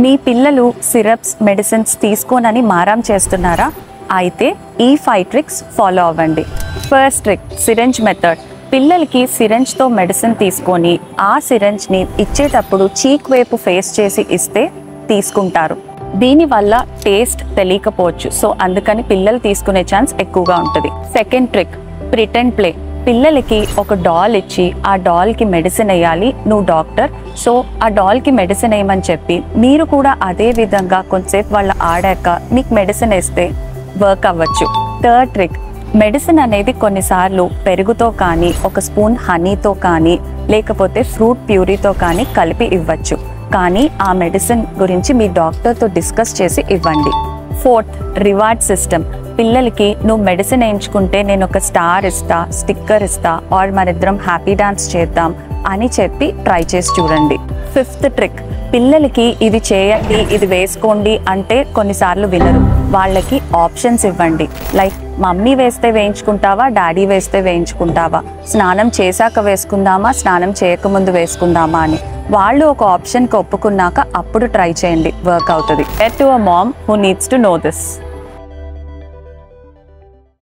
మీ పిల్లలు syrups medicines తీసుకోనని మారం చేస్తున్నారా? అయితే ఈ 5 ట్రిక్స్ ఫాలో అవ్వండి. First trick, syringe method. పిల్లలకి సిరంజ్తో మెడిసిన్ తీసుకొని ఆ సిరంజ్ని ఇచ్చేటప్పుడు చీక్ వైపు ఫేస్ చేసి ఇస్తే తీసుకుంటారు. దీనివల్ల టేస్ట్ తెలియకపోవచ్చు, సో అందుకని పిల్లలు తీసుకునే ఛాన్స్ ఎక్కువగా ఉంటుంది. Second trick, pretend play. పిల్లలకి ఒక డాల్ ఇచ్చి ఆ డాల్కి మెడిసిన్ వేయాలి, నువ్వు డాక్టర్, సో ఆ డాల్కి మెడిసిన్ వేయమని చెప్పి మీరు కూడా అదే విధంగా కొంతసేపు వాళ్ళు ఆడాక మీకు మెడిసిన్ వేస్తే వర్క్ అవ్వచ్చు. థర్డ్ ట్రిక్, మెడిసిన్ అనేది కొన్నిసార్లు పెరుగుతో కానీ ఒక స్పూన్ హనీతో కానీ లేకపోతే ఫ్రూట్ ప్యూరీతో కానీ కలిపి ఇవ్వచ్చు. కానీ ఆ మెడిసిన్ గురించి మీ డాక్టర్తో డిస్కస్ చేసి ఇవ్వండి. Fourth, reward system. పిల్లలకి నువ్వు మెడిసిన్ వేయించుకుంటే నేను ఒక స్టార్ ఇస్తా, స్టిక్కర్ ఇస్తా, ఆర్ మనిద్దరం హ్యాపీ డాన్స్ చేద్దాం అని చెప్పి ట్రై చేసి చూడండి. ఫిఫ్త్ ట్రిక్, పిల్లలకి ఇది చేయండి, ఇది వేసుకోండి అంటే కొన్నిసార్లు వినరు. వాళ్ళకి ఆప్షన్స్ ఇవ్వండి. లైక్ మమ్మీ వేస్తే వేయించుకుంటావా, డాడీ వేస్తే వేయించుకుంటావా, స్నానం చేశాక వేసుకుందామా, స్నానం చేయకముందు వేసుకుందామా అని. వాళ్ళు ఒక ఆప్షన్కి ఒప్పుకున్నాక అప్పుడు ట్రై చేయండి, వర్క్ అవుతుంది. To a ma'am who needs to know this.